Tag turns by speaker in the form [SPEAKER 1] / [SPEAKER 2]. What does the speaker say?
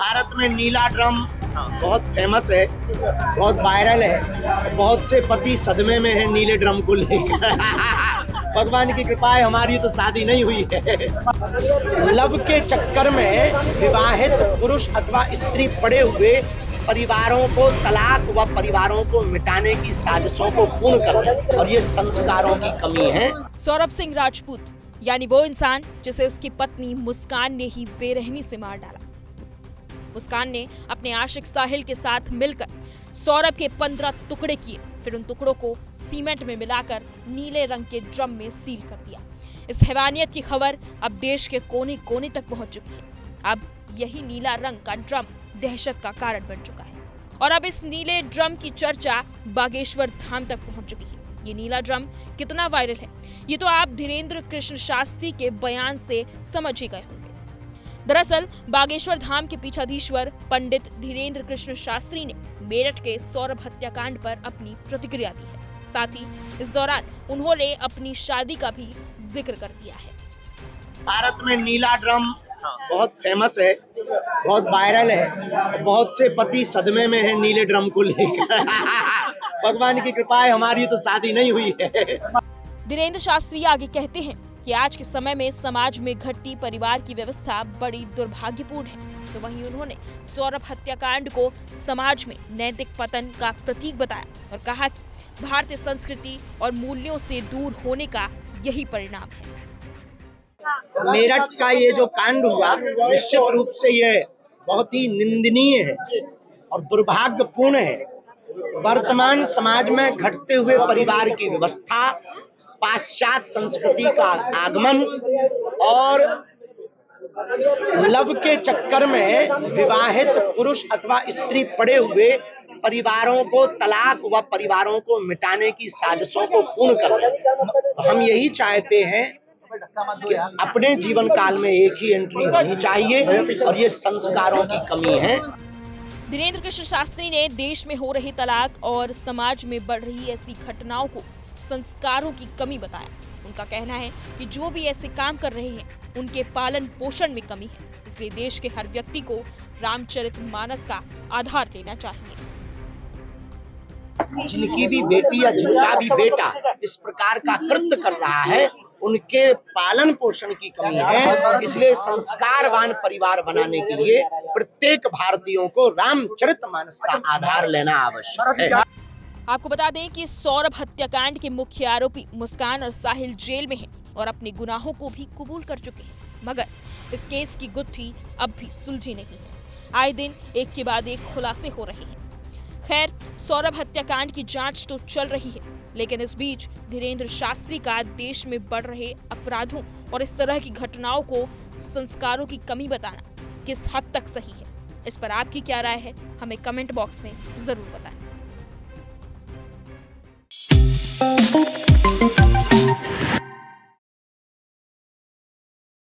[SPEAKER 1] भारत में नीला ड्रम बहुत फेमस है, बहुत वायरल है। बहुत से पति सदमे में है नीले ड्रम को लेकर। भगवान की कृपा है, हमारी तो शादी नहीं हुई है। लव के चक्कर में विवाहित पुरुष अथवा स्त्री पड़े हुए परिवारों को तलाक व परिवारों को मिटाने की साजिशों को पूर्ण कर रहे हैं, और ये संस्कारों की कमी है।
[SPEAKER 2] सौरभ सिंह राजपूत यानी वो इंसान जिसे उसकी पत्नी मुस्कान ने ही बेरहमी से मार डाला। मुस्कान ने अपने आशिक साहिल के साथ मिलकर सौरभ के 15 टुकड़े किए, फिर उन टुकड़ों को सीमेंट में मिलाकर नीले रंग के ड्रम में सील कर दिया। इस हैवानियत की खबर अब देश के कोने कोने तक पहुंच चुकी है। अब यही नीला रंग का ड्रम दहशत का कारण बन चुका है, और अब इस नीले ड्रम की चर्चा बागेश्वर धाम तक पहुंच चुकी है। ये नीला ड्रम कितना वायरल है, ये तो आप धीरेन्द्र कृष्ण शास्त्री के बयान से समझ ही गए होंगे। दरअसल बागेश्वर धाम के पीठाधीश्वर पंडित धीरेन्द्र कृष्ण शास्त्री ने मेरठ के सौरभ हत्याकांड पर अपनी प्रतिक्रिया दी है। साथ ही इस दौरान उन्होंने अपनी शादी का भी जिक्र कर दिया है।
[SPEAKER 1] भारत में नीला ड्रम बहुत फेमस है, बहुत वायरल है। बहुत से पति सदमे में है नीले ड्रम को लेकर। भगवान की कृपा है, हमारी तो शादी नहीं हुई है।
[SPEAKER 2] धीरेन्द्र शास्त्री आगे कहते हैं कि आज के समय में समाज में घटती परिवार की व्यवस्था बड़ी दुर्भाग्यपूर्ण है। तो वहीं उन्होंने सौरभ हत्याकांड को समाज में नैतिक पतन का प्रतीक बताया और कहा कि भारतीय संस्कृति और मूल्यों से दूर होने का यही परिणाम है।
[SPEAKER 1] मेरठ का ये जो कांड हुआ, निश्चित रूप से ये बहुत ही निंदनीय है और दुर्भाग्यपूर्ण है। वर्तमान समाज में घटते हुए परिवार की व्यवस्था, पाश्चात्य संस्कृति का आगमन और लव के चक्कर में विवाहित पुरुष अथवा स्त्री पड़े हुए परिवारों को तलाक व परिवारों को मिटाने की साजिशों को पूर्ण कर रहे हैं। हम यही चाहते हैं कि अपने जीवन काल में एक ही एंट्री होनी चाहिए, और ये संस्कारों की कमी है।
[SPEAKER 2] धीरेन्द्र कृष्ण शास्त्री ने देश में हो रही तलाक और समाज में बढ़ रही ऐसी घटनाओं को संस्कारों की कमी बताया। उनका कहना है कि जो भी ऐसे काम कर रहे हैं उनके पालन पोषण में कमी है, इसलिए देश के हर व्यक्ति को रामचरितमानस का आधार लेना चाहिए।
[SPEAKER 1] जिनकी भी बेटी या जिनका भी बेटा इस प्रकार का कृत्य कर रहा है, उनके पालन पोषण की कमी है। इसलिए संस्कारवान परिवार बनाने के लिए प्रत्येक भारतीयों को रामचरितमानस का आधार लेना आवश्यक है।
[SPEAKER 2] आपको बता दें कि सौरभ हत्याकांड के मुख्य आरोपी मुस्कान और साहिल जेल में हैं और अपने गुनाहों को भी कबूल कर चुके हैं, मगर इस केस की गुत्थी अब भी सुलझी नहीं है। आए दिन एक के बाद एक खुलासे हो रहे हैं। खैर, सौरभ हत्याकांड की जांच तो चल रही है, लेकिन इस बीच धीरेन्द्र शास्त्री का देश में बढ़ रहे अपराधों और इस तरह की घटनाओं को संस्कारों की कमी बताना किस हद तक सही है, इस पर आपकी क्या राय है, हमें कमेंट बॉक्स में जरूर बताएं।